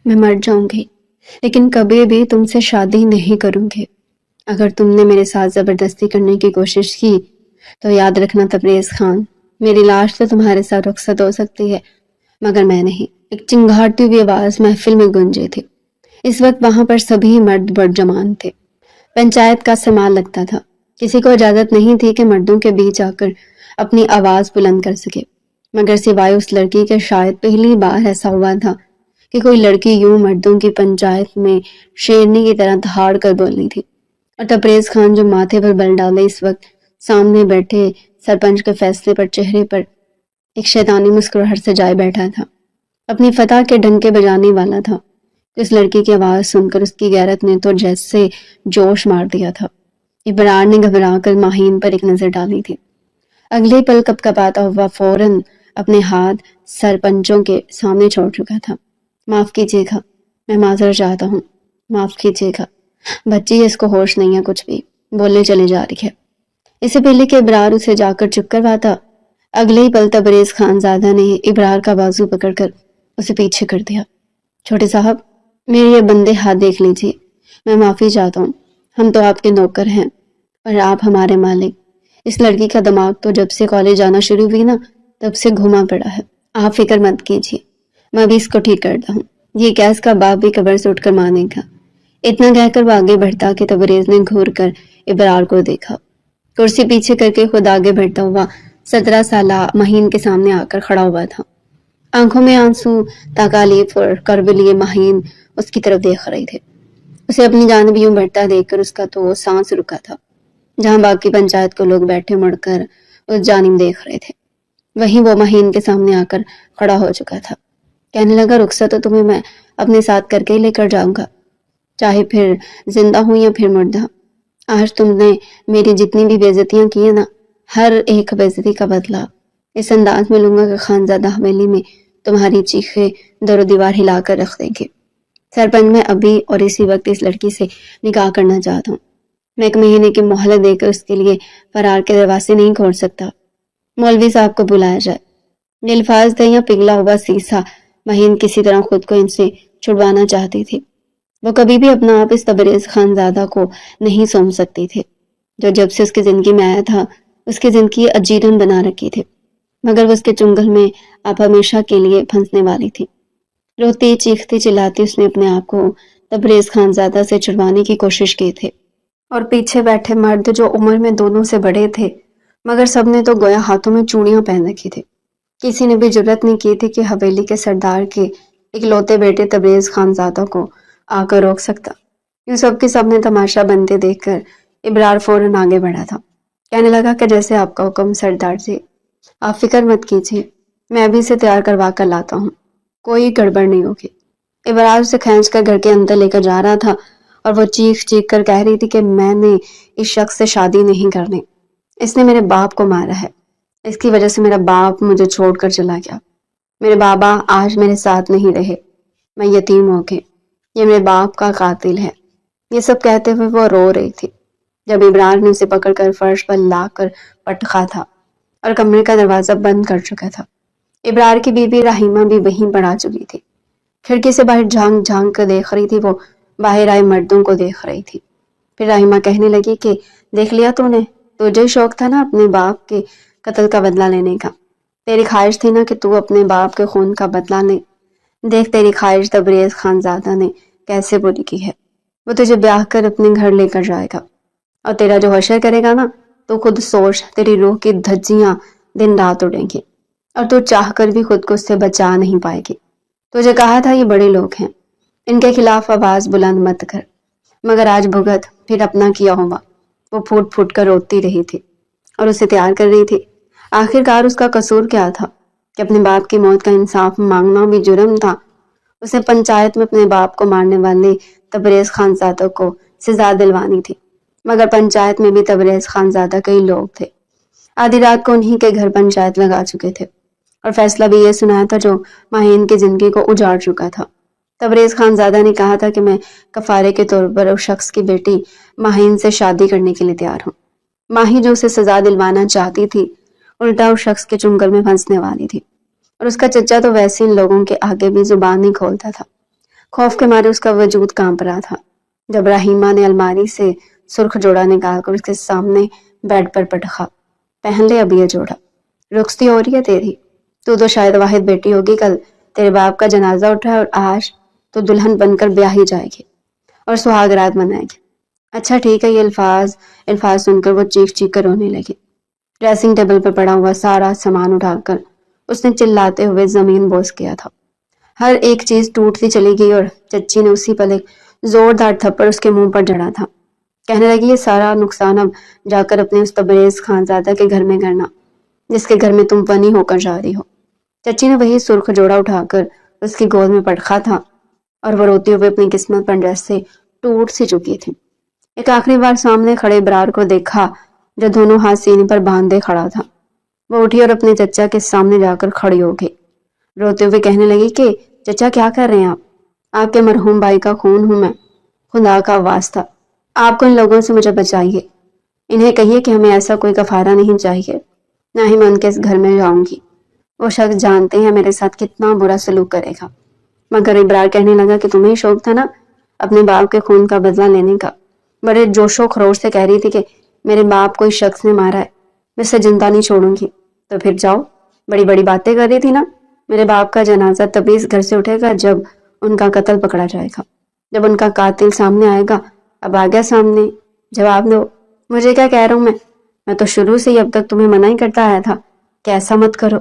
میں مر جاؤں گی لیکن کبھی بھی تم سے شادی نہیں کروں گی۔ اگر تم نے میرے ساتھ زبردستی کرنے کی کوشش کی تو یاد رکھنا تبریز خان، میری لاش تو تمہارے ساتھ رخصت ہو سکتی ہے مگر میں نہیں۔ ایک چنگھاڑتی ہوئی آواز محفل میں گونجی تھی۔ اس وقت وہاں پر سبھی مرد برجمان تھے۔ پنچایت کا سماع لگتا تھا۔ کسی کو اجازت نہیں تھی کہ مردوں کے بیچ آ کر اپنی آواز بلند کر سکے، مگر سوائے اس لڑکی کے شاید پہلی بار ایسا ہوا تھا کہ کوئی لڑکی یوں مردوں کی پنچایت میں شیرنی کی طرح دھاڑ کر بولنی تھی۔ اور تبریز خان جو ماتھے پر بل ڈالے اس وقت سامنے بیٹھے سرپنچ کے فیصلے پر چہرے پر ایک شیطانی مسکراہٹ سے جائے بیٹھا تھا، اپنی فتح کے ڈنکے بجانے والا تھا۔ اس لڑکی کی آواز سن کر اس کی غیرت نے تو جیسے جوش مار دیا تھا۔ ابرار نے گھبرا کر ماہین پر ایک نظر ڈالی تھی۔ اگلے پل کپکپاتا ہوا فوراً اپنے ہاتھ سرپنچوں کے سامنے چھوڑ چکا تھا۔ معاف کیجیے گا، میں معذرت چاہتا ہوں، معاف کیجیے گا۔ بچی ہے، اس کو ہوش نہیں ہے کچھ بھی، بولنے چلی جا رہی ہے۔ اس سے پہلے کہ ابرار اسے جا کر چپ کرواتا، اگلے ہی پل تبریز خان زادہ نے ابرار کا بازو پکڑ کر اسے پیچھے کر دیا۔ چھوٹے صاحب، میرے یہ بندے ہاتھ دیکھ لیجیے، میں معافی چاہتا ہوں، ہم تو آپ کے نوکر ہیں اور آپ ہمارے مالک۔ اس لڑکی کا دماغ تو جب سے کالج جانا شروع ہوئی نا تب سے گھما پڑا ہے، آپ فکر مت کیجیے، میں بھی اس کو ٹھیک کرتا ہوں، یہ کیا اس کا باپ بھی قبر سے اٹھ کر مانے گا۔ اتنا کہہ کر وہ آگے بڑھتا کہ تبریز نے گھور کر ابرار کو دیکھا۔ کرسی پیچھے کر کے خود آگے بڑھتا ہوا 17 سالہ مہین کے سامنے آ کر کھڑا ہوا تھا۔ آنکھوں میں آنسو، تکالیف اور کرب لیے مہین اس کی طرف دیکھ رہے تھے۔ اسے اپنی جانب یوں بڑھتا دیکھ کر اس کا تو سانس رکا تھا۔ جہاں باقی پنچایت کو لوگ بیٹھے مڑ کر اس جانب دیکھ رہے تھے، وہیں وہ مہین کے سامنے آ کر کھڑا ہو چکا تھا۔ کہنے لگا، رخصت تو تمہیں میں اپنے ساتھ کر کے ہی لے کر جاؤں گا، چاہے پھر زندہ ہوں یا پھر مردہ۔ آج تم نے میری جتنی بھی بےعزتیاں کی ہیں نا، ہر ایک بےعزتی کا بدلہ اس انداز میں لوں گا کہ خانزادہ حویلی میں تمہاری چیخیں در و دیوار ہلا کر رکھ دیں گے۔ سرپنچ، میں ابھی اور اسی وقت اس لڑکی سے نکاح کرنا چاہتا ہوں۔ میں 1 مہینے کی مہلت دے کر اس کے لیے فرار کے دروازے نہیں کھول سکتا۔ مولوی صاحب کو بلایا جائے۔ یہ الفاظ تھے یا پگھلا ہوا سیسا مہین کسی طرح خود کو ان سے چھڑوانا چاہتی تھی۔ وہ کبھی بھی اپنا آپ اس تبریز خانزادہ کو نہیں سونپ سکتی تھے جو جب سے اس کی زندگی میں آیا تھا اس کی زندگی اجیرن بنا رکھی تھی، مگر وہ اس کے چنگل میں اب ہمیشہ کے لیے پھنسنے والی تھی۔ روتی چیختی چلاتی اس نے اپنے آپ کو تبریز خانزادہ سے چھڑوانے کی کوشش کی تھی، اور پیچھے بیٹھے مرد جو عمر میں دونوں سے بڑے تھے مگر سب نے تو گویا ہاتھوں میں چوڑیاں پہن رکھی تھی، کسی نے بھی جرت نہیں کی تھی کہ حویلی کے سردار کے اکلوتے بیٹے تبریز خانزادہ کو آ کر روک سکتا۔ یوں سب کے سب نے تماشا بنتے دیکھ کر ابرار فوراً آگے بڑھا تھا۔ کہنے لگا کہ جیسے آپ کا حکم سردار جی، آپ فکر مت کیجیے، میں ابھی سے تیار کروا کر لاتا ہوں، کوئی گڑبڑ نہیں ہوگی۔ ابرار اسے کھینچ کر گھر کے اندر لے کر جا رہا تھا اور وہ چیخ چیخ کر کہہ رہی تھی کہ میں نے اس شخص سے شادی نہیں کرنی، اس نے میرے باپ کو مارا ہے، اس کی وجہ سے میرا باپ مجھے چھوڑ کر چلا گیا، میرے بابا آج میرے ساتھ نہیں رہے، میں یتیم ہو گئی، یہ میرے باپ کا قاتل ہے۔ یہ سب کہتے ہوئے وہ رو رہی تھی جب ابرار نے اسے پکڑ کر فرش پر لا کر پٹخا تھا اور کمرے کا دروازہ بند کر چکا تھا۔ ابرار کی بیوی رحیمہ بھی وہیں پر آ چکی تھی۔ کھڑکی سے باہر جھانک جھانک کر دیکھ رہی تھی، وہ باہر آئے مردوں کو دیکھ رہی تھی۔ پھر رحیمہ کہنے لگی کہ دیکھ لیا تو نے، تجھے شوق تھا نا اپنے باپ کے قتل کا بدلہ لینے کا، تیری خواہش تھی نا کہ تو اپنے باپ کے خون کا بدلہ لے، دیکھ تیری خواہش تبریز خانزادہ نے کیسے پوری کی ہے۔ وہ تجھے بیاہ کر اپنے گھر لے کر جائے گا اور تیرا جو حشر کرے گا نا، تو خود سوچ، تیری روح کی دھجیاں دن رات اڑیں گی اور تو چاہ کر بھی خود کو اس سے بچا نہیں پائے گی۔ تجھے کہا تھا یہ بڑے لوگ ہیں، ان کے خلاف آواز بلند مت کر، مگر آج بھگت پھر اپنا کیا ہوا۔ وہ پھوٹ پھوٹ کر روتی رہی تھی اور اسے تیار کر رہی تھی۔ آخر کار اس کا قصور کیا تھا کہ اپنے باپ کی موت کا انصاف مانگنا بھی جرم تھا۔ اسے پنچایت میں اپنے باپ کو مارنے والے تبریز خانزادہ کو سزا دلوانی تھی، مگر پنچایت میں بھی تبریز خانزادہ کئی لوگ تھے۔ آدھی رات کو انہی کے گھر پنچایت لگا چکے تھے اور فیصلہ بھی یہ سنایا تھا جو مہین کی زندگی کو اجاڑ چکا تھا۔ تبریز خانزادہ نے کہا تھا کہ میں کفارے کے طور پر اس شخص کی بیٹی مہین سے شادی کرنے کے لیے تیار ہوں۔ ماہی جو اسے سزا دلوانا چاہتی تھی الٹا اس شخص کے چنگل میں پھنسنے والی تھی، اور اس کا چچا تو ویسے ان لوگوں کے آگے بھی زبان نہیں کھولتا تھا۔ خوف کے مارے اس کا وجود کانپ رہا تھا جب رحیمہ نے الماری سے سرخ جوڑا نکال کر اس کے سامنے بیڈ پر پٹخا. پہن لے اب یہ جوڑا. رخصتی ہو رہی ہے تیری. تو شاید واحد بیٹی ہوگی. کل تیرے باپ کا جنازہ اٹھا ہے اور آج تو دلہن بن کر بیاہی جائے گی اور سہاگ رات منائے گی. اچھا ٹھیک ہے. یہ الفاظ سن کر وہ چیخ چیخ کر رونے لگی. ڈریسنگ ٹیبل پر پڑا ہوا سارا سامان اٹھا کر اس نے چلاتے ہوئے زمین بوس کیا تھا. ہر ایک چیز ٹوٹتی چلی گئی اور چچی نے اسی پل ایک زوردار تھپڑ اس کے منہ پر جڑا تھا. کہنے لگی یہ سارا نقصان اب جا کر اپنے اس تبریز خانزادہ کے گھر میں کرنا جس کے گھر میں تم فنی ہو کر جا رہی ہو. چچی نے وہی سرخ جوڑا اٹھا کر اس کی گود میں پٹخا تھا اور وہ روتے ہوئے اپنی قسمت پر ڈریس سے ٹوٹ سی چکی تھی. ایک آخری بار سامنے کھڑے ابرار کو دیکھا جو دونوں ہاتھ سینے پر باندھے کھڑا تھا. وہ اٹھی اور اپنے چچا کے سامنے جا کر کھڑی ہو گئی. روتے ہوئے کہنے لگی کہ چچا کیا کر رہے ہیں آپ کے مرحوم بھائی کا خون ہوں میں. خدا کا واسطہ آپ کو ان لوگوں سے مجھے بچائیے. انہیں کہیے کہ ہمیں ایسا کوئی کفارہ نہیں چاہیے. نہ ہی میں ان کے اس گھر میں جاؤں گی. وہ شخص جانتے ہیں میرے ساتھ کتنا برا سلوک کرے گا. مگر ابرار کہنے لگا کہ تمہیں شوق تھا نا اپنے باپ کے خون کا بدلہ لینے کا. بڑے جوش و خروش سے کہہ رہی تھی کہ میرے باپ کو اس شخص نے مارا ہے, میں اسے زندہ نہیں چھوڑوں گی. تو پھر جاؤ, بڑی بڑی باتیں کر رہی تھی نا. میرے باپ کا جنازہ تبھی اس گھر سے اٹھے گا جب ان کا قتل پکڑا جائے گا, جب ان کا قاتل سامنے آئے گا. اب آ گیا سامنے, جواب دو. مجھے کیا کہہ رہا ہوں میں تو شروع سے ہی اب تک تمہیں منع ہی کرتا آیا تھا کہ ایسا مت کرو,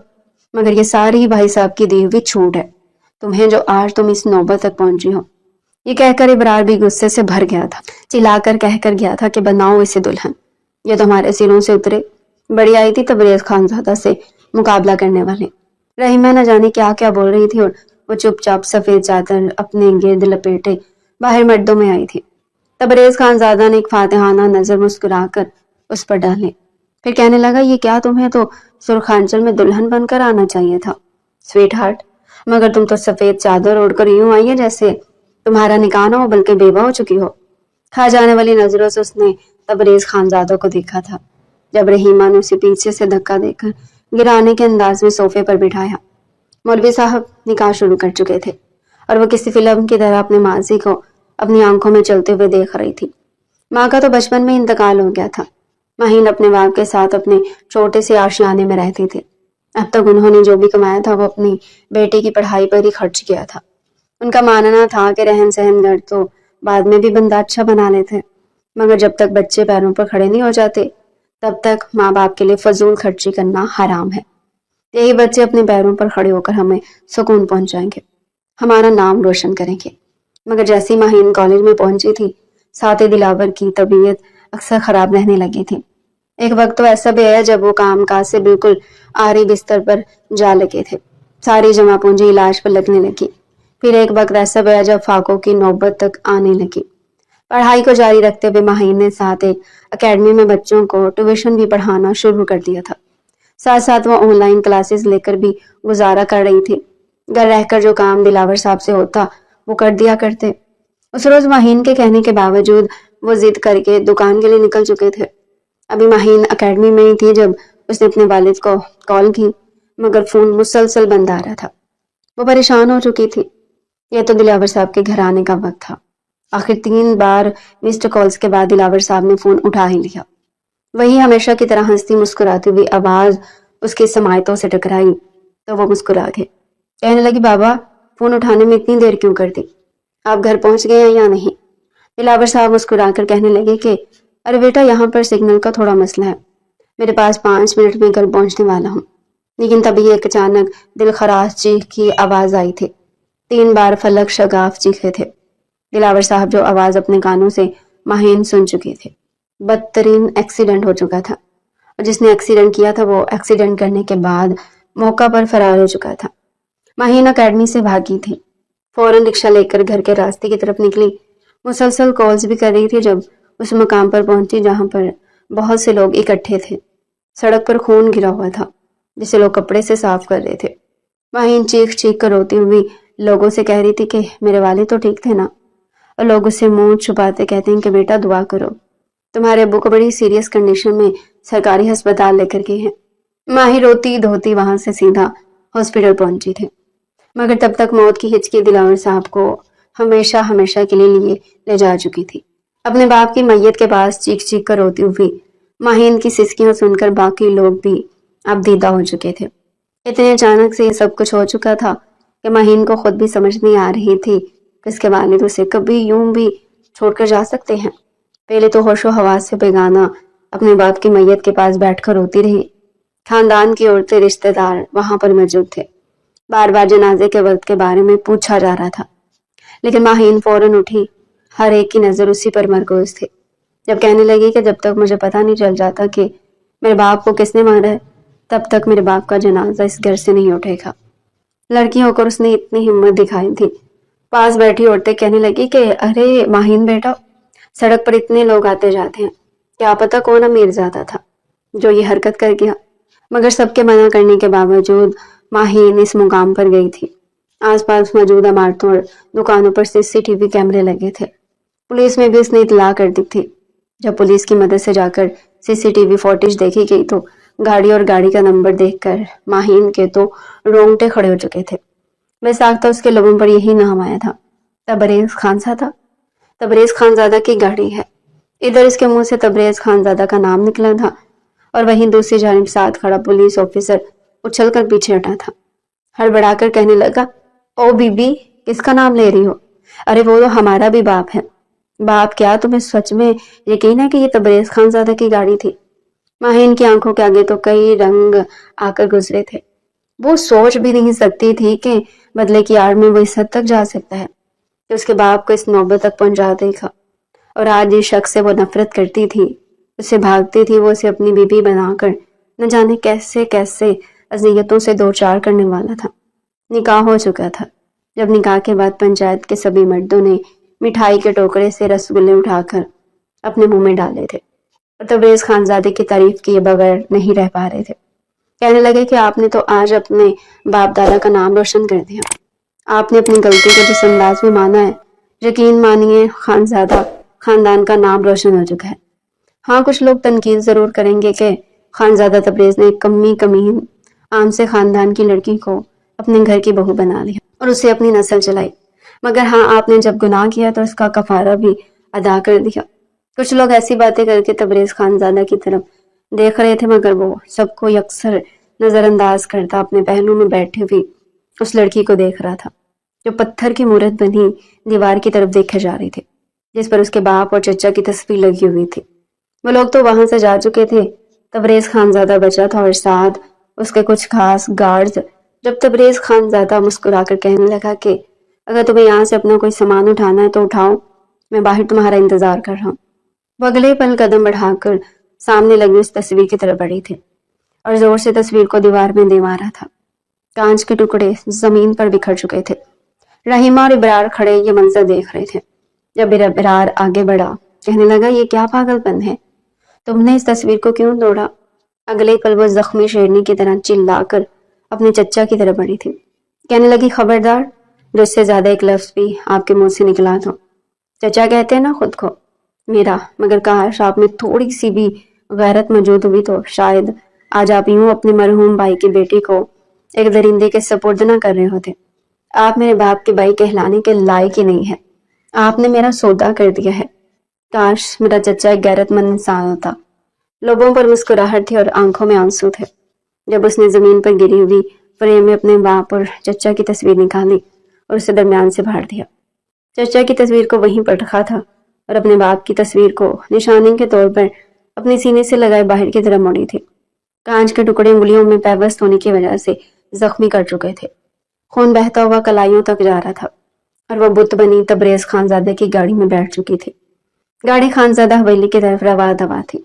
مگر یہ ساری بھائی صاحب کی دی ہوئی چھوٹ ہے تمہیں جو آج تم اس نوبت تک پہنچی ہو. یہ کہہ کر ابرار بھی غصے سے بھر گیا تھا. چلا کر کہہ کر گیا تھا کہ بناؤ اسے دلہن, یہ تمہارے سروں سے اترے. بڑی آئی تھی تبریز خانزادہ سے مقابلہ کرنے والے. رحیمہ نہ جانے کیا کیا بول رہی تھی اور وہ چپ چاپ سفید چادر اپنے گرد لپیٹے باہر مردوں میں آئی تھی. تبریز خانزادہ نے ایک فاتحانہ نظر مسکرا کر اس پر ڈالے. پھر کہنے لگا یہ کیا تمہیں تو سرخانچل میں دلہن بن کر آنا چاہیے تھا سویٹ ہارٹ, مگر تم تو سفید چادر اوڑھ کر یوں آئی ہے جیسے تمہارا نکاح نہ ہو بلکہ بیوہ ہو چکی ہو. کھا جانے والی نظروں سے اس نے تبریز خانزادہ کو دیکھا تھا جب رحیمہ نے اسے پیچھے سے دھکا دے کر گرانے کے انداز میں صوفے پر بٹھایا. مولوی صاحب نکاح شروع کر چکے تھے اور وہ کسی فلم کی طرح اپنے ماضی کو اپنی آنکھوں میں چلتے ہوئے دیکھ رہی تھی. ماں کا تو بچپن میں انتقال ہو گیا تھا. مہین اپنے باپ کے ساتھ اپنے چھوٹے سے آشیانے میں رہتی تھی. اب تک انہوں نے جو بھی کمایا تھا وہ اپنی بیٹی کی پڑھائی پر ہی خرچ کیا تھا. ان کا ماننا تھا کہ رہن سہن گھر تو بعد میں بھی بندہ اچھا بنا لیتے, مگر جب تک بچے پیروں پر کھڑے نہیں ہو جاتے تب تک ماں باپ کے لیے فضول خرچی کرنا حرام ہے. یہی بچے اپنے پیروں پر کھڑے ہو کر ہمیں سکون پہنچائیں گے, ہمارا نام روشن کریں گے. مگر جیسی مہین کالج میں پہنچی تھی ساتھ دلاور کی طبیعت اکثر خراب رہنے لگی تھی. ایک وقت تو ایسا بھی آیا جب وہ کام کاج سے بالکل آری بستر پر جا لگے تھے. ساری جمع پونجی علاج پر لگنے لگی. پھر ایک وقت ایسا بھی آیا جب فاقوں کی نوبت تک آنے لگی. پڑھائی کو جاری رکھتے ہوئے مہین نے ساتھ ایک اکیڈمی میں بچوں کو ٹیوشن بھی پڑھانا شروع کر دیا تھا. ساتھ ساتھ وہ آن لائن کلاسز لے کر بھی گزارا کر رہی تھی. گھر رہ کر جو کام دلاور صاحب سے ہوتا وہ کر دیا کرتے. اس روز مہین کے کہنے کے باوجود وہ ضد کر کے دکان کے لیے نکل چکے تھے. ابھی مہین اکیڈمی میں ہی تھی جب اس نے اپنے والد کو کال کی, مگر فون مسلسل بند آ رہا تھا. وہ پریشان ہو چکی تھی. یہ تو دلاور صاحب کے گھر آنے کا وقت تھا. آخر 3 بار مسڈ کالز کے بعد دلاور صاحب نے فون اٹھا ہی لیا. وہی ہمیشہ کی طرح ہنستی مسکراتی ہوئی آواز اس کی سماعتوں سے ٹکرائی تو وہ مسکرا گئے. کہنے لگی بابا فون اٹھانے میں اتنی دیر کیوں کر دی, آپ گھر پہنچ گئے ہیں یا نہیں؟ دلاور صاحب مسکرا کر کہنے لگے کہ ارے بیٹا یہاں پر سگنل کا تھوڑا مسئلہ ہے, میرے پاس 5 منٹ میں گھر پہنچنے والا ہوں. لیکن تبھی ایک اچانک دل خراش چیخ کی آواز آئی تھی. 3 بار فلک شگاف چیخے تھے. دلاور صاحب جو آواز اپنے کانوں سے مہین سن چکے تھے. بدترین ایکسیڈنٹ ہو چکا تھا اور جس نے ایکسیڈنٹ کیا تھا وہ ایکسیڈنٹ کرنے کے بعد موقع پر فرار ہو چکا تھا. مہین اکیڈمی سے بھاگی تھی. فوراً رکشہ لے کر گھر کے راستے کی طرف نکلی. مسلسل کالز بھی کر رہی تھی. جب اس مقام پر پہنچی جہاں پر بہت سے لوگ اکٹھے تھے, سڑک پر خون گرا ہوا تھا جسے لوگ کپڑے سے صاف کر رہے تھے. مہین چیخ چیخ کر روتی ہوئی لوگوں سے کہہ رہی تھی کہ میرے والد تو ٹھیک تھے نا, اور لوگ اس سے منہ چھپاتے کہتے ہیں کہ بیٹا دعا کرو, تمہارے ابو کو بڑی سیریس کنڈیشن میں سرکاری ہسپتال لے کر گئے ہیں. ماہی روتی دھوتی وہاں سے سیدھا ہاسپٹل پہنچی تھے. مگر تب تک موت کی ہچکی دلاور صاحب کو ہمیشہ ہمیشہ کے لیے لے جا چکی تھی۔ اپنے باپ کی میت کے پاس چیخ چیخ کر روتی ہوئی ماہین کی سسکیاں سن کر باقی لوگ بھی اب دیدہ ہو چکے تھے۔ اتنے اچانک سے یہ سب کچھ ہو چکا تھا کہ ماہین کو خود بھی سمجھ نہیں آ رہی تھی کہ اس کے والد اسے کبھی یوں بھی چھوڑ کر جا سکتے ہیں۔ پہلے تو ہوش و حواس سے بیگانہ اپنے باپ کی میت کے پاس بیٹھ کر روتی رہی۔ خاندان کی عورتیں رشتہ دار وہاں پر موجود تھے۔ بار بار جنازے کے وقت کے بارے میں پوچھا جا رہا تھا، لیکن ماہین فوراً اٹھی۔ ہر ایک کی نظر اسی پر مرکوز تھی۔ جب کہنے لگی کہ جب تک مجھے پتہ نہیں چل جاتا کہ میرے باپ کو کس نے مارا ہے، تب تک میرے باپ کا جنازہ اس گھر سے نہیں اٹھے گا۔ لڑکی ہو کر اس نے اتنی ہمت دکھائی تھی۔ پاس بیٹھی عورتیں کہنے لگی کہ ارے ماہین بیٹا، سڑک پر اتنے لوگ آتے جاتے ہیں، کیا پتہ کون امیر زادہ تھا جو یہ حرکت کر گیا۔ مگر سب کے منع کرنے کے باوجود ماہین اس مقام پر گئی تھی۔ آس پاس موجود عمارتوں اور دکانوں پر CCTV کیمرے لگے تھے۔ پولیس میں بھی اس نے اطلاع کر دی تھی۔ جب پولیس کی مدد سے جا کر CCTV فوٹیج دیکھی گئی تو گاڑی اور گاڑی کا نمبر دیکھ کر ماہین کے تو رونگٹے کھڑے ہو چکے تھے۔ بے ساختہ اس کے لبوں پر یہی نام آیا تھا، تبریز خانزادہ۔ تبریز خانزادہ کی گاڑی ہے۔ ادھر اس کے منہ سے تبریز خانزادہ کا نام نکلا تھا اور وہیں دوسری جانب ساتھ کھڑا پولیس آفیسر اچھل کر پیچھے ہٹا تھا۔ ہڑبڑا کر کہنے لگا، او بی بی، کس کا نام لے رہی ہو؟ ارے وہ تو ہمارا بھی باپ ہے۔ باپ کیا، تمہیں سچ میں یقین ہے کہ یہ تبریز خانزادہ کی گاڑی تھی؟ ماہین کی آنکھوں کے آگے تو کئی رنگ آ کر گزرے تھے۔ وہ سوچ بھی نہیں سکتی تھی کہ بدلے کی آڑ میں وہ اس حد تک جا سکتا ہے کہ اس کے باپ کو اس نوبت تک پہنچا دے گا۔ اور آج جس شخص سے وہ نفرت کرتی تھی، اس سے بھاگتی تھی، وہ اسے اپنی بیوی بنا کر نہ جانے کیسے کیسے اذیتوں سے دوچار کرنے والا تھا۔ نکاح ہو چکا تھا۔ جب نکاح کے بعد پنچایت کے سبھی مردوں نے مٹھائی کے ٹوکرے سے رس گلے اٹھا کر اپنے منہ میں ڈالے تھے اور تبریز خانزادے کی تعریف کیے بغیر نہیں رہ پا رہے تھے۔ کہنے لگے کہ آپ نے تو آج اپنے باپ دادا کا نام روشن کر دیا۔ آپ نے اپنی غلطی کو جس انداز میں مانا ہے، یقین مانیے خانزادہ خاندان کا نام روشن ہو چکا ہے۔ ہاں، کچھ لوگ تنقید ضرور کریں گے کہ خانزادہ تبریز نے کمین عام سے خاندان کی لڑکی کو اپنے گھر کی بہو بنا لیا اور اسے اپنی نسل چلائی، مگر ہاں، آپ نے جب گناہ کیا تو اس کا کفارہ بھی ادا کر دیا۔ کچھ لوگ ایسی باتیں کر کے تبریز خانزادہ کی طرف دیکھ رہے تھے، مگر وہ سب کو یکسر نظر انداز کرتا اپنے پہلو میں بیٹھی ہوئی اس لڑکی کو دیکھ رہا تھا جو پتھر کی مورت بنی دیوار کی طرف دیکھے جا رہی تھی، جس پر اس کے باپ اور چچا کی تصویر لگی ہوئی تھی۔ وہ لوگ تو وہاں سے جا چکے تھے، تبریز خانزادہ بچا تھا اور ساتھ اس کے کچھ خاص گارڈز۔ جب تبریز خانزادہ مسکرا کر کہنے لگا کہ اگر تمہیں یہاں سے اپنا کوئی سامان اٹھانا ہے تو اٹھاؤ، میں باہر تمہارا انتظار کر رہا ہوں۔ وہ اگلے پل قدم بڑھا کر سامنے لگی اس تصویر کی طرف بڑھی تھی اور زور سے تصویر کو دیوار میں دے مارا تھا۔ کانچ کے ٹکڑے زمین پر بکھر چکے تھے۔ رحیمہ اور ابرار کھڑے یہ منظر دیکھ رہے تھے۔ جب ابرار آگے بڑھا، کہنے لگا، یہ کیا پاگل پن ہے؟ تم نے اس تصویر کو کیوں توڑا؟ اگلے پل وہ زخمی شیرنی کی طرح چلا کر اپنے چچا کی طرف بڑھی تھی۔ کہنے لگی، خبردار، جو اس سے زیادہ ایک لفظ بھی آپ کے منہ سے نکلا تو چچا کہتے ہیں نا خود کو میرا، مگر کاش آپ میں تھوڑی سی بھی غیرت موجود ہوئی تو شاید آج آپ یوں اپنے مرحوم بھائی کی بیٹی کو ایک درندے کے سپرد نہ کر رہے ہوتے۔ آپ میرے باپ کے بھائی کہلانے کے لائق ہی نہیں ہے۔ آپ نے میرا سودا کر دیا ہے۔ کاش میرا چچا ایک غیرت مند انسان ہوتا۔ لوگوں پر مسکراہٹ تھی اور آنکھوں میں آنسو تھے۔ جب اس نے زمین پر گری ہوئی فریم میں اپنے باپ اور چچا کی تصویر نکالی اور اسے درمیان سے پھاڑ دیا۔ چچا کی تصویر کو وہیں پر رکھا تھا اور اپنے باپ کی تصویر کو نشانی کے طور پر اپنے سینے سے لگائے باہر کی طرف موڑی تھی۔ کانچ کے ٹکڑے انگلیوں میں پیوست ہونے کی وجہ سے زخمی کر چکے تھے۔ خون بہتا ہوا کلائیوں تک جا رہا تھا اور وہ بت بنی تبریز خانزادہ کی گاڑی میں بیٹھ چکی تھی۔ گاڑی خانزادہ حویلی کی طرف روا دوا تھی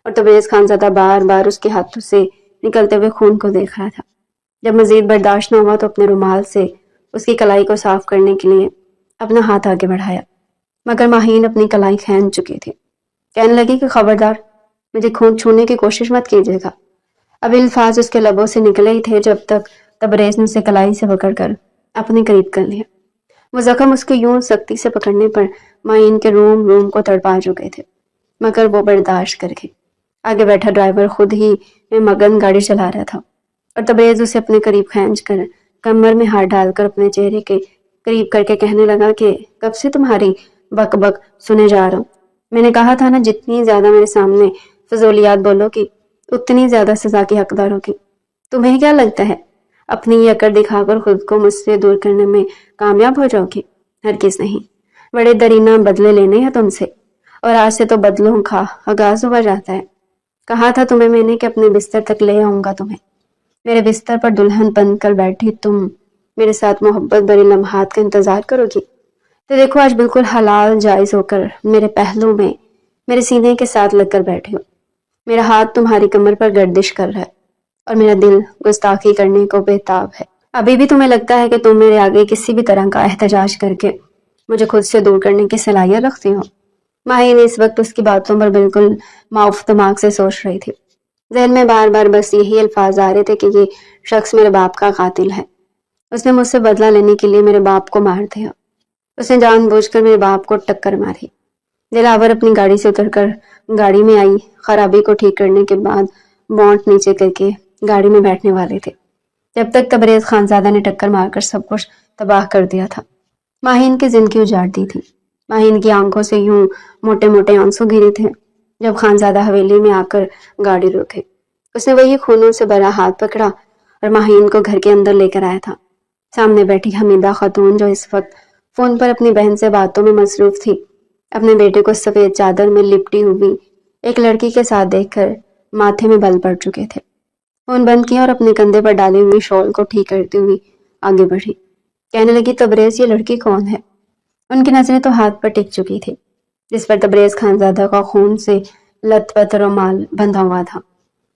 اور تبریز خانزادہ بار بار اس کے ہاتھوں سے نکلتے ہوئے خون کو دیکھ رہا تھا۔ جب مزید برداشت نہ ہوا تو اپنے رومال سے اس کی کلائی کو صاف کرنے کے لیے اپنا ہاتھ آگے بڑھایا، مگر ماہین اپنی کلائی کھینچ چکی تھی۔ کہنے لگی کہ خبردار، مجھے خون چھونے کی کوشش مت کیجیے گا۔ اب الفاظ اس کے لبوں سے نکلے ہی تھے جب تک تبریز نے اسے کلائی سے پکڑ کر اپنے قریب کر لیا۔ وہ زخم اس کے یوں سختی سے پکڑنے پر ماہین کے روم کو تڑپا چکے تھے، مگر وہ برداشت کر گئی۔ آگے بیٹھا ڈرائیور خود ہی میں مگن گاڑی چلا رہا تھا اور تبریز اسے اپنے قریب کھینچ کر کمر میں ہاتھ ڈال کر اپنے چہرے کے قریب کر کے کہنے لگا کہ کب سے تمہاری بک بک سنے جا رہا ہوں. میں نے کہا تھا نا جتنی زیادہ میرے سامنے فضولیات بولو گی اتنی زیادہ سزا کی حقدار ہوگی. تمہیں کیا لگتا ہے اپنی یہ اکڑ دکھا کر خود کو مجھ سے دور کرنے میں کامیاب ہو جاؤ گی؟ ہرگز نہیں. بڑے درینہ بدلے لینے ہیں تم سے، اور آج سے تو بدلوں کا آغاز ہوا جاتا ہے. کہا تھا تمہیں میں نے کہ اپنے بستر تک لے آؤں گا تمہیں. میرے بستر پر دلہن بن کر بیٹھی تم میرے ساتھ محبت بھرے لمحات کا انتظار کرو گی. تو دیکھو آج بالکل حلال جائز ہو کر میرے پہلو میں میرے سینے کے ساتھ لگ کر بیٹھے ہو. میرا ہاتھ تمہاری کمر پر گردش کر رہا ہے اور میرا دل گستاخی کرنے کو بےتاب ہے. ابھی بھی تمہیں لگتا ہے کہ تم میرے آگے کسی بھی طرح کا احتجاج کر کے مجھے خود سے دور کرنے کی صلاحیت رکھتی ہو. ماہین اس وقت اس کی باتوں پر بالکل معاف دماغ سے سوچ رہی تھی. ذہن میں بار بار بس یہی الفاظ آ رہے تھے کہ یہ شخص میرے باپ کا قاتل ہے. اس نے مجھ سے بدلہ لینے کے لیے میرے باپ کو مار دیا. اس نے جان بوجھ کر میرے باپ کو ٹکر ماری. دلاور اپنی گاڑی سے اتر کر گاڑی میں آئی. خرابی کو ٹھیک کرنے کے بعد بونٹ نیچے کر کے گاڑی میں بیٹھنے والے تھے جب تک تبریز خانزادہ نے ٹکر مار کر سب کچھ تباہ کر دیا تھا. ماہین کی زندگی اجاڑ دی تھی. ماہین کی آنکھوں سے یوں موٹے موٹے آنسو گرے تھے جب خانزادہ حویلی میں آ کر گاڑی روکے. اس نے وہی خونوں سے بھرا ہاتھ پکڑا اور ماہین کو گھر کے اندر لے کر آیا تھا. سامنے بیٹھی حمیدہ خاتون جو اس وقت فون پر اپنی بہن سے باتوں میں مصروف تھی اپنے بیٹے کو سفید چادر میں لپٹی ہوئی ایک لڑکی کے ساتھ دیکھ کر ماتھے میں بل پڑ چکے تھے. فون بند کیا اور اپنے کندھے پر ڈالی ہوئی شال کو ٹھیک کرتی ہوئی آگے بڑھی. کہنے لگی تبریز یہ لڑکی کون ہے؟ ان کی نظریں تو ہاتھ پر ٹک چکی تھی جس پر تبریز خانزادہ کا خون سے لت پت رومال بندھا ہوا تھا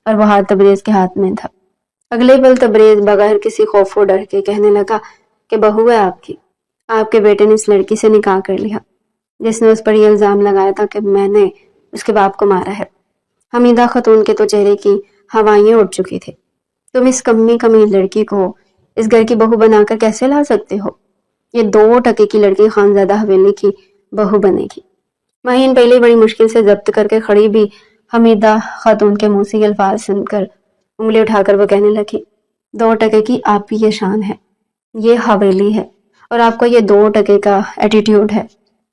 اور وہ ہاتھ تبریز کے ہاتھ میں تھا. اگلے پل تبریز بغیر کسی خوف و ڈر کے کہنے لگا کہ بہو ہے آپ کی. آپ کے بیٹے نے اس لڑکی سے نکاح کر لیا جس نے اس پر یہ الزام لگایا تھا کہ میں نے اس کے باپ کو مارا ہے. حمیدہ خاتون کے تو چہرے کی ہوائیں اڑ چکی تھی. تم اس کمی لڑکی کو اس گھر کی بہو بنا کر کیسے لا سکتے ہو؟ یہ 2 ٹکے کی لڑکی خانزادہ حویلی کی بہو بنے گی. ماہین پہلے بڑی مشکل سے ضبط کر کے کھڑی بھی حمیدہ خاتون کے منہ سے یہ الفاظ سن کر انگلی اٹھا کر وہ کہنے لگی 2 ٹکے کی آپ کی یہ شان ہے، یہ حویلی ہے، اور آپ کو یہ 2 ٹکے کا ایٹیٹیوڈ ہے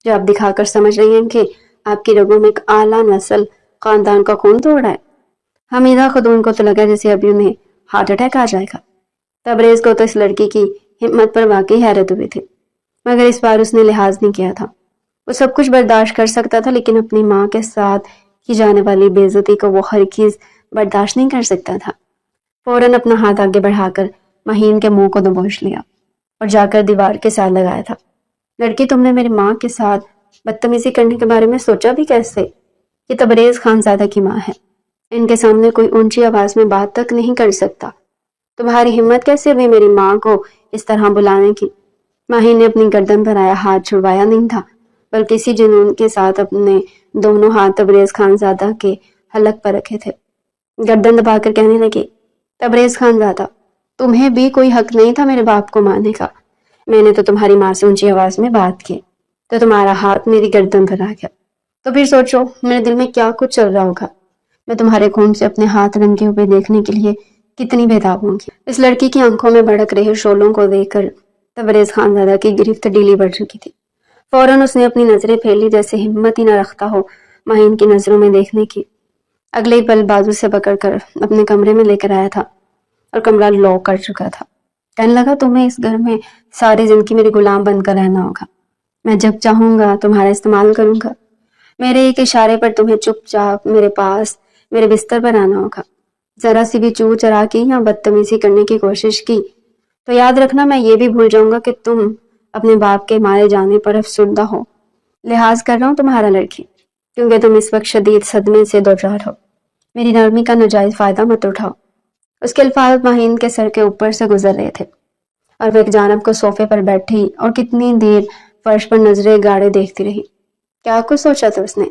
جو آپ دکھا کر سمجھ رہی ہیں کہ آپ کی رگوں میں ایک اعلیٰ نسل خاندان کا خون توڑ رہا ہے. حمیدہ خاتون کو تو لگا جیسے ابھی انہیں ہارٹ اٹیک آ جائے گا. تبریز کو تو اس لڑکی کی ہمت پر واقعی حیرت ہوئی تھی مگر اس بار اس نے لحاظ نہیں کیا تھا. وہ سب کچھ برداشت کر سکتا تھا لیکن اپنی ماں کے ساتھ کی جانے والی بے عزتی کو وہ ہرگز برداشت نہیں کر سکتا تھا. فوراً اپنا ہاتھ آگے بڑھا کر ماہین کے منہ کو دبوچ لیا اور جا کر دیوار کے ساتھ لگایا تھا. لڑکی تم نے میری ماں کے ساتھ بدتمیزی کرنے کے بارے میں سوچا بھی کیسے؟ یہ تبریز خانزادہ کی ماں ہے. ان کے سامنے کوئی اونچی آواز میں بات تک نہیں کر سکتا. تمہاری ہمت کیسے ہوئی میری ماں کو اس طرح بلانے کی؟ ماہین نے اپنی گردن پر آیا ہاتھ چھڑوایا نہیں تھا بلکہ اسی جنون کے ساتھ اپنے دونوں ہاتھ تبریز خانزادہ کے حلق پر رکھے تھے. گردن دبا کر کہنے لگی تبریز خانزادہ تمہیں بھی کوئی حق نہیں تھا میرے باپ کو مارنے کا. میں نے تو تمہاری ماں سے اونچی آواز میں بات کی تو تمہارا ہاتھ میری گردن پر آ گیا. تو پھر سوچو میرے دل میں کیا کچھ چل رہا ہوگا. میں تمہارے خون سے اپنے ہاتھ رنگے ہوئے دیکھنے کے لیے کتنی بےتاب ہوں گی. اس لڑکی کی آنکھوں میں بھڑک رہے شعلوں کو دیکھ کر تبریز خانزادہ کی گرفت ڈھیلی بڑھ چکی تھی. فوراً اس نے اپنی نظریں پھیلی جیسے ہمت ہی نہ رکھتا ہو ماہین کی نظروں میں دیکھنے کی. اگلے ہی پل بازو سے پکڑ کر اپنے کمرے میں لے کر آیا تھا اور کمرہ لاک کر چکا تھا. کہنے لگا تمہیں اس گھر میں ساری زندگی میری غلام بن کر رہنا ہوگا. میں جب چاہوں گا تمہارا استعمال کروں گا. میرے ایک اشارے پر تمہیں چپ چاپ میرے پاس میرے بستر پر آنا ہوگا. ذرا سی بھی چو چرا کی یا بدتمیزی کرنے کی کوشش کی تو یاد رکھنا میں یہ بھی بھول جاؤں گا کہ تم اپنے باپ کے مارے جانے پر افسردہ ہو. لحاظ کر رہا ہوں تمہارا لڑکی کیونکہ تم اس وقت شدید صدمے سے دوچار ہو. میری نرمی کا ناجائز فائدہ مت اٹھاؤ. اس کے الفاظ ماہین کے سر کے اوپر سے گزر رہے تھے اور وہ ایک جانب کو صوفے پر بیٹھی اور کتنی دیر فرش پر نظریں گاڑے دیکھتی رہی. کیا کچھ سوچا تھا اس نے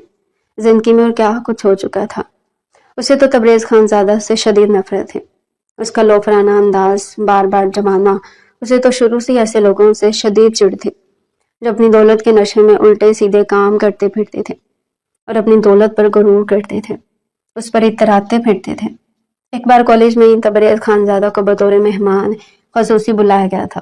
زندگی میں اور کیا کچھ ہو چکا تھا. اسے تو تبریز خانزادہ سے شدید نفرت ہے. اس کا لوفرانہ انداز بار بار جمانا اسے تو شروع سے ایسے لوگوں سے شدید چڑ تھی جو اپنی دولت کے نشے میں الٹے سیدھے کام کرتے پھرتے تھے اور اپنی دولت پر غرور کرتے تھے، اس پر اتراتے پھرتے تھے. ایک بار کالج میں ہی تبریز خانزادہ کو بطور مہمان خصوصی بلایا گیا تھا.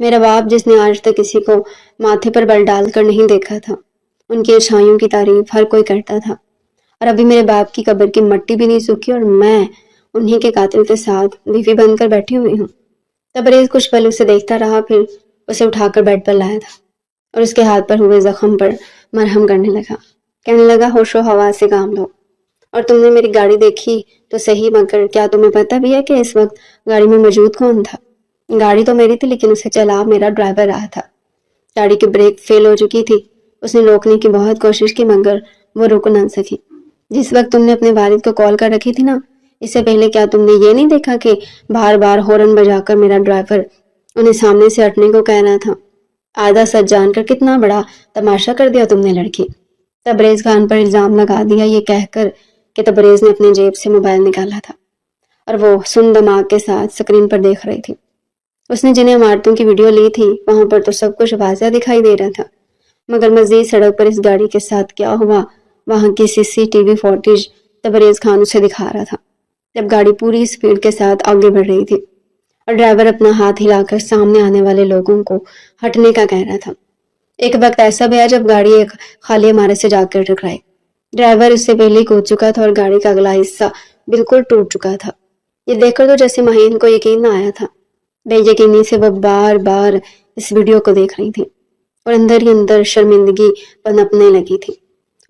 میرا باپ جس نے آج تک کسی کو ماتھے پر بل ڈال کر نہیں دیکھا تھا، ان کی اچھائیوں کی تعریف ہر کوئی کرتا تھا، اور ابھی میرے باپ کی قبر کی مٹی بھی نہیں سوکھی اور میں انہی کے قاتل کے ساتھ بیوی بن کر بیٹھی ہوئی ہوں۔ تبریز کچھ پل اسے دیکھتا رہا، پھر اسے اٹھا کر بیڈ پر لایا تھا اور اس کے ہاتھ پر ہوئے زخم پر مرہم کرنے لگا۔ کہنے لگا، ہوش و حواس سے کام لو، اور تم نے میری گاڑی دیکھی تو صحیح، مگر کیا تمہیں پتہ بھی ہے کہ اس وقت گاڑی میں موجود کون تھا؟ گاڑی تو میری تھی لیکن اسے چلا میرا ڈرائیور رہا تھا۔ گاڑی کی بریک فیل ہو چکی تھی، اس نے روکنے کی بہت کوشش کی مگر وہ رک نہ سکی۔ جس وقت تم نے اپنے والد کو کال کر رکھی تھی نا، اس سے پہلے کیا تم نے یہ نہیں دیکھا کہ بار بار ہارن بجا کر میرا ڈرائیور انہیں سامنے سے ہٹنے کو کہہ رہا تھا؟ آدھا سچ جان کر کتنا بڑا تماشا کر دیا تم نے لڑکی۔ تبریز خان پر الزام لگا دیا، یہ کہہ کر کہ تبریز نے اپنے جیب سے موبائل نکالا تھا اور وہ سن دماغ کے ساتھ سکرین پر دیکھ رہی تھی۔ اس نے جنہیں عمارتوں کی ویڈیو لی تھی وہاں پر تو سب کچھ واضح دکھائی دے رہا تھا، مگر مزید سڑک پر اس گاڑی کے ساتھ کیا ہوا وہاں کی CCTV فوٹیج تبریز خان اسے دکھا رہا تھا، جب گاڑی پوری سپیڈ کے ساتھ آگے بڑھ رہی تھی اور ڈرائیور اپنا ہاتھ ہلا کر سامنے آنے والے لوگوں کو ہٹنے کا کہہ رہا تھا۔ ایک وقت ایسا بھی آیا جب گاڑی ایک خالی عمارت سے جا کر ٹکرائی۔ ڈرائیور اس سے پہلے ہی کود چکا تھا اور گاڑی کا اگلا حصہ بالکل ٹوٹ چکا تھا۔ یہ دیکھ کر تو جیسے مہین کو یقین نہ آیا تھا، بے یقینی سے وہ بار بار اس ویڈیو کو دیکھ رہی تھی اور اندر ہی اندر شرمندگی پنپنے لگی تھی۔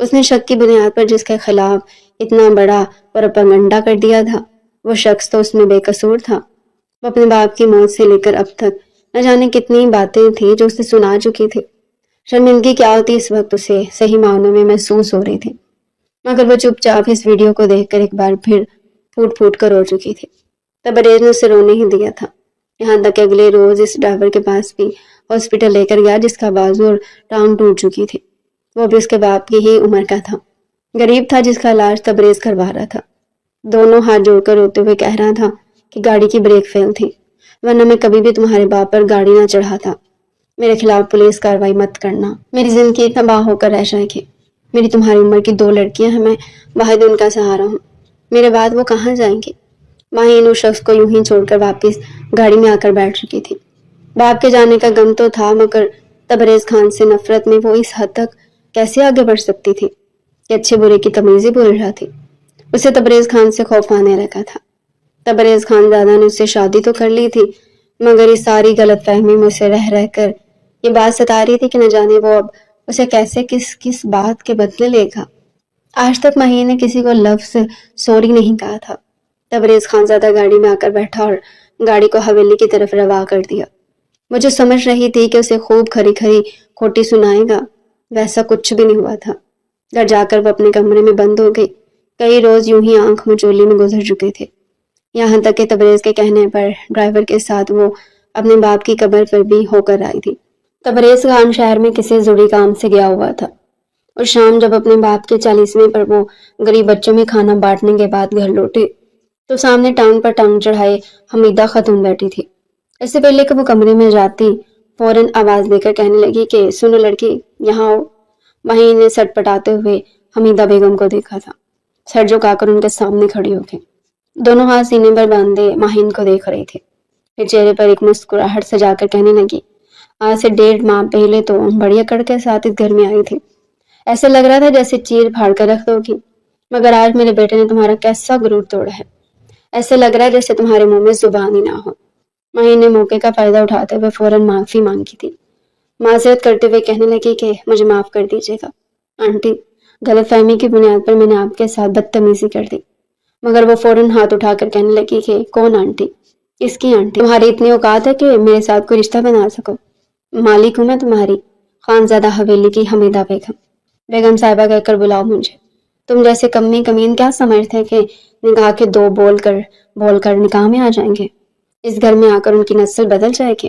اس نے شک کی بنیاد پر جس کے خلاف اتنا بڑا پروپیگنڈا کر دیا تھا، وہ شخص تو اس میں بے قصور تھا۔ وہ اپنے باپ کی موت سے لے کر اب تک نہ جانے کتنی باتیں تھیں جو اسے سنا چکی تھی۔ شرمندگی کیا ہوتی اس وقت اسے صحیح معنوں میں محسوس ہو رہی تھی، مگر وہ چپ چاپ اس ویڈیو کو دیکھ کر ایک بار پھر پھوٹ پھوٹ کر رو چکی تھی۔ تبریز نے اسے رونے ہی دیا تھا، یہاں تک کہ اگلے روز اس ڈرائیور کے پاس بھی ہاسپٹل لے کر گیا جس کا بازو اور ٹانگ ٹوٹ چکی تھی۔ وہ بھی اس کے باپ کی ہی عمر کا تھا، غریب تھا جس کا علاج تبریز کروا رہا تھا۔ دونوں ہاتھ جوڑ کر روتے ہوئے کہہ رہا تھا کہ گاڑی کی بریک فیل تھی، ورنہ میں کبھی بھی تمہارے باپ پر گاڑی نہ چڑھاتا۔ میرے خلاف پولیس کارروائی مت کرنا، میری زندگی تباہ ہو کر رہ جائے گی۔ میری تمہاری عمر کی 2 لڑکیاں ہیں، میں واحد ان کا سہارا ہوں، میرے بعد وہ کہاں جائیں گی؟ ماہین اس شخص کو یوں ہی چھوڑ کر واپس گاڑی میں آ کر بیٹھ چکی تھی۔ باپ کے جانے کا غم تو تھا، مگر تبریز خان سے نفرت میں وہ اس حد تک کیسے آگے بڑھ سکتی تھی کہ اچھے برے کی تمیز ہی بھول جاتی۔ اسے تبریز خان سے خوف آنے لگا تھا۔ تبریز خان دادا نے اس سے شادی تو کر لی تھی، مگر اس ساری غلط فہمی میں اسے رہ رہ کر یہ بات ستا رہی تھی کہ نہ جانے وہ اب اسے کیسے کس بات کے بدلے لے گا۔ آج تک مہین نے کسی کو لفظ سوری نہیں کہا تھا۔ تبریز خان زیادہ گاڑی میں آ کر بیٹھا اور گاڑی کو حویلی کی طرف روا کر دیا۔ وہ جو سمجھ رہی تھی کہ اسے خوب کھری کھری کھوٹی سنائے گا، ویسا کچھ بھی نہیں ہوا تھا۔ گھر جا کر وہ اپنے کمرے میں بند ہو گئی۔ کئی روز یوں ہی آنکھ مچولی میں گزر چکے تھے، یہاں تک کہ تبریز کے کہنے پر ڈرائیور کے ساتھ وہ اپنے باپ کی قبر پر بھی ہو کر آئی تھی۔ تبریز خان شہر میں کسی ضروری کام سے گیا ہوا تھا اور شام جب اپنے باپ کے 40ویں پر وہ غریب بچوں میں کھانا بانٹنے کے بعد گھر لوٹے تو سامنے ٹانگ پر ٹانگ چڑھائے حمیدہ خاتون بیٹھی تھی۔ اس سے پہلے کہ وہ کمرے میں جاتی فوراً آواز دے کر کہنے لگی کہ سنو لڑکی، یہاں آؤ۔ مہین نے سٹ پٹاتے ہوئے حمیدہ بیگم کو دیکھا تھا، سر جھکا کر ان کے سامنے کھڑی ہو گئی، دونوں ہاتھ سینے پر باندھے مہین کو دیکھ رہی تھی۔ پھر چہرے پر ایک مسکراہٹ سجا کر کہنے لگی، آج سے 1.5 ماہ پہلے تو بڑی اکڑ کے ساتھ اس گھر میں آئی تھی، ایسے لگ رہا تھا جیسے چیر پھاڑ کر رکھ دو گی، مگر آج میرے بیٹے نے تمہارا کیسا غرور توڑا ہے، ایسے لگ رہا ہے جیسے تمہارے منہ میں زبان ہی نہ ہو۔ مہین نے موقع کا فائدہ اٹھاتے ہوئے فوراً معافی مانگی تھی، معذرت کرتے ہوئے کہنے لگی کہ مجھے معاف کر دیجیے گا آنٹی، غلط فہمی کی بنیاد پر میں نے آپ کے ساتھ بدتمیزی کر دی۔ مگر وہ فوراً ہاتھ اٹھا کر کہنے لگی کہ کون آنٹی؟ اس کی آنٹی؟ تمہاری اتنی اوقات ہے کہ میرے ساتھ کوئی رشتہ بنا سکو؟ مالک ہوں میں تمہاری، خانزادہ حویلی کی حمیدہ بیگم۔ بیگم صاحبہ کہہ کر بلاؤ مجھے۔ تم جیسے کمی کمین کیا سمجھتے کہ نکاح کے 2 بول کر نکاح میں آ جائیں گے؟ اس گھر میں آ کر ان کی نسل بدل جائے گی،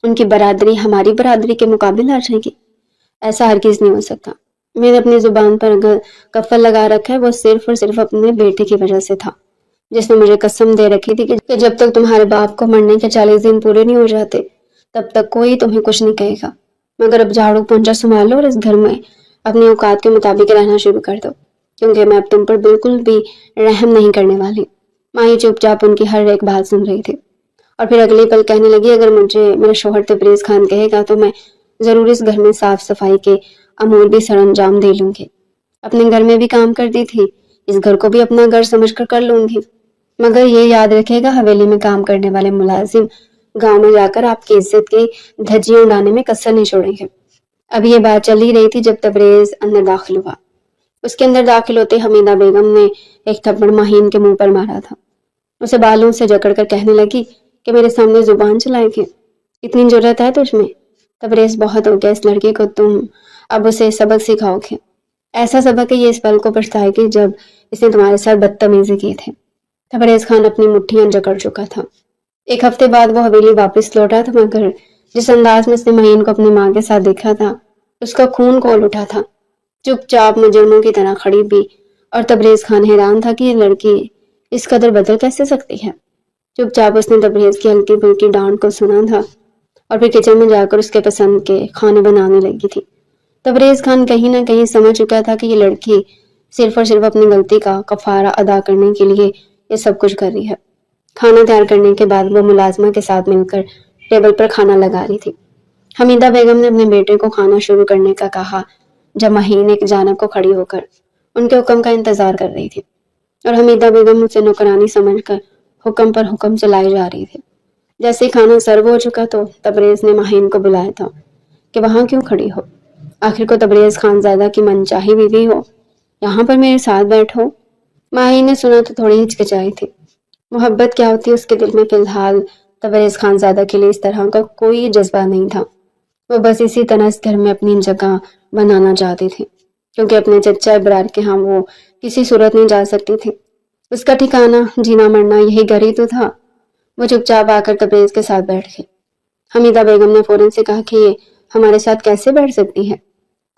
ان کی برادری ہماری برادری کے مقابل آ جائے گی؟ ایسا ہرگز نہیں ہو سکتا۔ میں نے اپنی زبان پر اگر کفل لگا رکھا ہے وہ صرف اور صرف اپنے بیٹے کی وجہ سے تھا، جس نے مجھے قسم دے رکھی تھی کہ جب تک تمہارے باپ کو مرنے کے 40 دن پورے نہیں ہو جاتے تب تک کوئی تمہیں کچھ نہیں کہے گا، مگر اب جھاڑو پونچھا سنبھالو اور اس گھر میں اپنے اوقات کے مطابق رہنا شروع کر دو، کیونکہ میں اب تم پر بالکل بھی رحم نہیں کرنے والی۔ ماہی چپ چاپ ان کی ہر ایک بات سن رہی تھی اور پھر اگلے پل کہنے لگی اگر مجھے میرا شوہر تبریز خان کہے گا تو میں ضرور اس گھر میں صاف صفائی کے امور بھی سر انجام دے لوں گی۔ اپنے گھر میں بھی کام کرتی تھی، اس گھر کو بھی اپنا گھر سمجھ کر لوں گی، مگر یہ یاد رکھے گا حویلی میں کام کرنے والے ملازم گاؤں میں جا کر آپ کی عزت کی دھجیاں اڑانے میں کسر نہیں چھوڑیں گے۔ اب یہ بات چل ہی رہی تھی جب تبریز اندر داخل ہوا۔ اس کے اندر داخل ہوتے حمیدہ بیگم نے ایک تھپڑ مہین کے منہ پر مارا تھا۔ اسے بالوں سے جکڑ کر کہنے لگی کہ میرے سامنے زبان چلائے گی، اتنی جرأت ہے تجھ میں؟ تبریز بہت ہو گیا اس لڑکی کو، تم اب اسے سبق سکھاؤ گے، ایسا سبق کہ یہ اس پل کو پچھتائے گی جب اس نے تمہارے ساتھ بدتمیزی کی تھی۔ تبریز خان اپنی مٹھیاں جکڑ چکا تھا۔ ایک ہفتے بعد وہ حویلی واپس لوٹا تھا، مگر جس انداز میں اس نے مہین کو اپنی ماں کے ساتھ دیکھا تھا اس کا خون کھول اٹھا تھا۔ چپ چاپ مجرموں کی طرح کھڑی بھی، اور تبریز خان حیران تھا کہ یہ لڑکی اس قدر بدل کیسے سکتی ہے۔ چپ چاپ اس نے تبریز کی ہلکی پھلکی ڈانٹ کو سنا تھا اور پھر کچن میں جا کر اس کے پسند کے کھانے بنانے لگی تھی۔ تبریز خان کہیں نہ کہیں سمجھ چکا تھا کہ یہ لڑکی صرف اور صرف اپنی غلطی کا کفارہ ادا کرنے کے لیے یہ سب کچھ کر رہی ہے۔ کھانا تیار کرنے کے بعد وہ ملازمہ کے ساتھ مل کر ٹیبل پر کھانا لگا رہی تھی۔ حمیدہ بیگم نے اپنے بیٹے کو کھانا شروع کرنے کا کہا جب مہین ایک جانب کو کھڑی ہو کر ان کے حکم کا انتظار کر رہی تھی، اور حمیدہ بیگم اسے نوکرانی سمجھ کر حکم پر حکم چلائی جا رہی تھی۔ جیسے ہی کھانا سرو ہو چکا تو تبریز نے مہین کو بلایا تھا کہ وہاں کیوں کھڑی ہو؟ آخر کو تبریز خانزادہ کی من چاہی بیوی ہو، یہاں پر میرے ساتھ بیٹھو۔ مہین نے سنا تو تھوڑی ہچکچائی تھی۔ محبت کیا ہوتی ہے اس کے دل میں فی الحال تبریز خانزادہ کے لیے اس طرح کا کوئی جذبہ نہیں تھا۔ وہ بس اسی طرح اس گھر میں اپنی جگہ بنانا چاہتی تھی، کیونکہ اپنے چچا ابرار کے ہاں وہ کسی صورت نہیں جا سکتی تھی۔ اس کا ٹھکانہ جینا مرنا یہی گھر ہی تو تھا۔ وہ چپ چاپ آ کر تبریز کے ساتھ بیٹھ گئی۔ حمیدہ بیگم نے فوراً سے کہا کہ یہ ہمارے ساتھ کیسے بیٹھ سکتی ہے؟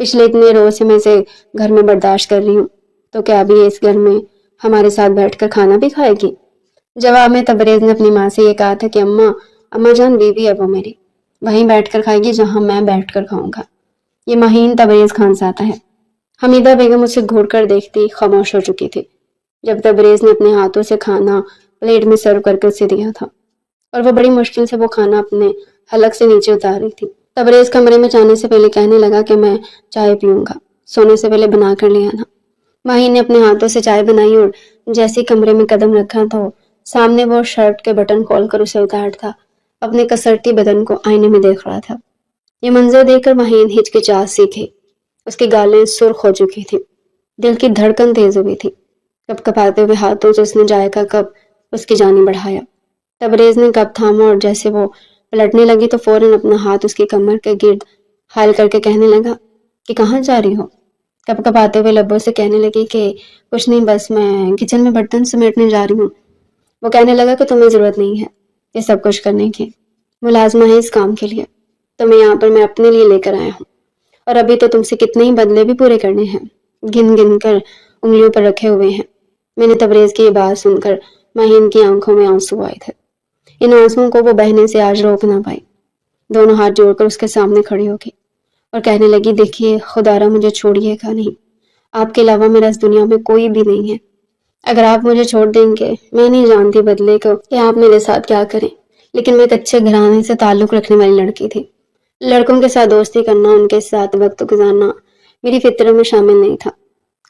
پچھلے اتنے روز سے میں اسے گھر میں برداشت کر رہی ہوں، تو کیا ابھی اس گھر میں ہمارے ساتھ بیٹھ کر کھانا بھی کھائے گی؟ جواب میں تبریز نے اپنی ماں سے یہ کہا تھا کہ اماں جان بیوی ہے وہ میری، وہیں بیٹھ کر کھائے گی جہاں میں بیٹھ کر کھاؤں گا۔ یہ مہین تبریز خانزادہ ہے۔ حمیدہ بیگم اسے گھور کر دیکھتی خاموش ہو چکی تھی جب تبریز نے اپنے ہاتھوں سے کھانا پلیٹ میں سرو کر کے اسے دیا تھا، اور وہ بڑی مشکل سے وہ کھانا اپنے حلق سے نیچے اتار رہی تھی۔ تبریز کمرے میں جانے سے پہلے کہنے لگا کہ میں چائے پیوں گا، سونے سے پہلے بنا کر لے آنا۔ مہین نے اپنے ہاتھوں سے چائے بنائی اور جیسے کمرے میں قدم رکھا تو سامنے وہ شرٹ کے بٹن کھول کر اسے اتار تھا، اپنے کسرتی بدن کو آئینے میں دیکھ رہا تھا۔ یہ منظر دیکھ کر مہین ہچکچا سی تھی، اس کی گالیں سرخ ہو چکی تھی، دل کی دھڑکن تیز ہوئی تھی۔ کپ کپاتے ہوئے ہاتھوں سے اس نے چائے کا کپ اس کی جانب بڑھایا۔ تبریز نے کپ تھاما اور جیسے وہ پلٹنے لگی تو فوراً اپنا ہاتھ اس کی کمر کے گرد حائل کر کے کہنے لگا کہ کہاں جا رہی ہو؟ کپ کپاتے ہوئے لبوں سے کہنے لگی کہ کچھ نہیں، بس میں کچن میں برتن سمیٹنے جا رہی ہوں۔ وہ کہنے لگا کہ تمہیں ضرورت نہیں ہے یہ سب کچھ کرنے کی، ملازمہ ہے اس کام کے لیے، تمہیں یہاں پر میں اپنے لیے لے کر آیا ہوں، اور ابھی تو تم سے کتنے ہی بدلے بھی پورے کرنے ہیں، گن گن کر انگلیوں پر رکھے ہوئے ہیں۔ میں نے تبریز کی یہ بات سن کر مہین کی آنکھوں میں آنسو آئے تھے۔ ان آنسوؤں کو وہ بہنے سے آج روک نہ پائی، دونوں ہاتھ جوڑ کر اس کے سامنے کھڑی ہو گئی اور کہنے لگی دیکھیے خدا را مجھے چھوڑیے گا نہیں، آپ کے علاوہ میرا اس دنیا میں کوئی بھی نہیں ہے۔ اگر آپ مجھے چھوڑ دیں گے، میں نہیں جانتی بدلے کو کہ آپ میرے ساتھ کیا کریں، لیکن میں ایک اچھے گھرانے سے تعلق رکھنے والی لڑکی تھی۔ لڑکوں کے ساتھ دوستی کرنا، ان کے ساتھ وقت گزارنا میری فطرت میں شامل نہیں تھا۔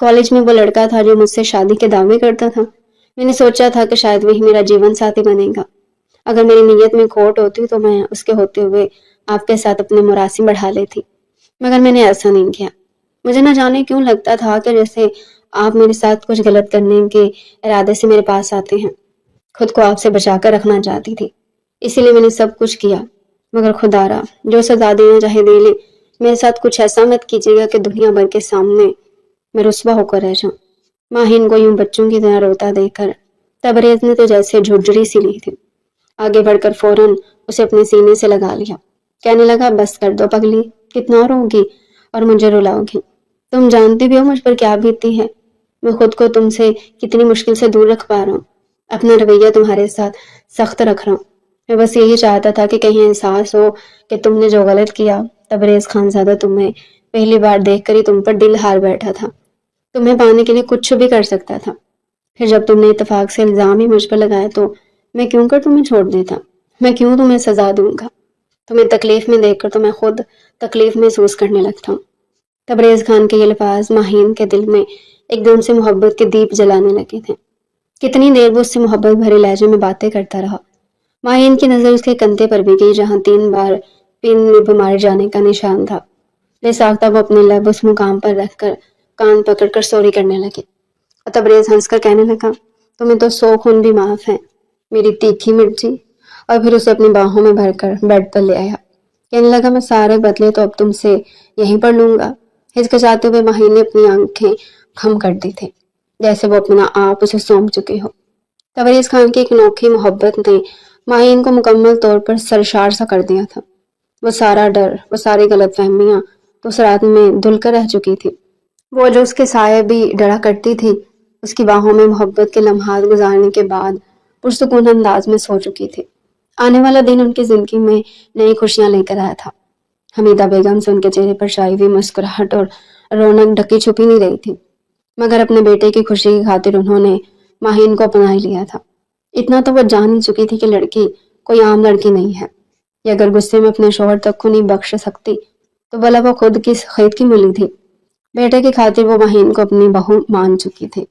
کالج میں وہ لڑکا تھا جو مجھ سے شادی کے دعوے کرتا تھا، میں نے سوچا تھا کہ شاید وہی میرا جیون ساتھی بنے گا۔ اگر میری نیت میں کھوٹ ہوتی تو میں اس کے ہوتے ہوئے آپ کے ساتھ اپنے مراسم بڑھا لیتی، مگر میں نے ایسا نہیں کیا۔ مجھے نہ جانے کیوں لگتا تھا کہ جیسے آپ میرے ساتھ کچھ غلط کرنے کے ارادے سے میرے پاس آتے ہیں۔ خود کو آپ سے بچا کر رکھنا چاہتی تھی، اسی لیے میں نے سب کچھ کیا، مگر خدا را جو سزا دینا چاہے دے لے، میرے ساتھ کچھ ایسا مت کیجیے گا کہ دنیا بھر کے سامنے میں رسوا ہو کر رہ جاؤں۔ ماہین کو یوں بچوں کی طرح روتا دیکھ کر تبریز نے تو جیسے جھجری سی لی تھی، آگے بڑھ کر فوراً اسے اپنے سینے سے لگا لیا، کہنے لگا بس کر دو پگلی، کتنا رو گی اور مجھے رلاؤ گی؟ تم جانتی بھی ہو مجھ پر کیا بیتی ہے، میں خود کو تم سے کتنی مشکل سے دور رکھ پا رہا ہوں، اپنا رویہ تمہارے ساتھ سخت رکھ رہا ہوں۔ میں بس یہی چاہتا تھا کہ کہیں احساس ہو کہ تم نے جو غلط کیا، تبریز خانزادہ تمہیں پہلی بار دیکھ کر ہی تم پر دل ہار بیٹھا تھا، تمہیں پانے کے لیے کچھ بھی کر سکتا تھا، پھر جب تم نے اتفاق سے الزام ہی مجھ پر لگایا تو میں کیوں کر تمہیں چھوڑ دیتا؟ میں کیوں تمہیں سزا دوں گا؟ تمہیں تکلیف میں دیکھ کر تو میں خود تکلیف محسوس کرنے لگتا ہوں۔ تبریز خان کے یہ الفاظ ماہین کے دل میں ایک دم سے محبت کے دیپ جلانے لگے تھے۔ کتنی دیر وہ اس سے محبت بھرے لہجے میں باتیں کرتا رہا۔ ماہین کی نظر اس کے کندھے پر بھی گئی جہاں 3 بار پن میں مارے جانے کا نشان تھا۔ بے ساختہ وہ اپنے لب اس مقام پر رکھ کر کان پکڑ کر سوری کرنے لگے اور تبریز ہنس کر کہنے لگا، تمہیں تو 100 خون بھی معاف ہیں میری تیکھی مرچی۔ اور پھر اسے اپنی باہوں میں بھر کر بیڈ پر لے آیا۔ کہنے لگا، میں سارے بدلے تو اب تم سے یہیں پر لوں گا۔ ہچکچاتے ہوئے ماہین نے اپنی آنکھیں خم کر دی تھی جیسے وہ اپنا آپ اسے سونپ چکے ہو۔ تبریز خان کی ایک انوکھی محبت نے ماہین کو مکمل طور پر سرشار سا کر دیا تھا۔ وہ سارا ڈر، وہ ساری غلط فہمیاں تو اس رات میں دھل کر رہ چکی تھی۔ وہ جو اس کے سائے بھی ڈرا کرتی تھی، اس کی باہوں میں محبت کے لمحات گزارنے کے بعد پرسکون انداز میں سو چکی تھی۔ آنے والا دن ان کی زندگی میں نئی خوشیاں لے کر آیا تھا۔ حمیدہ بیگم سے ان کے چہرے پر چھائی ہوئی مسکراہٹ اور رونق ڈھکی چھپی نہیں رہی تھی، مگر اپنے بیٹے کی خوشی کی خاطر انہوں نے ماہین کو اپنا ہی لیا تھا۔ اتنا تو وہ جان ہی چکی تھی کہ لڑکی کوئی عام لڑکی نہیں ہے۔ یہ اگر غصے میں اپنے شوہر تک کو نہیں بخش سکتی تو بھلا وہ خود کی خید کی ملی تھی۔ بیٹے کی خاطر وہ ماہین کو اپنی بہو مان چکی تھی۔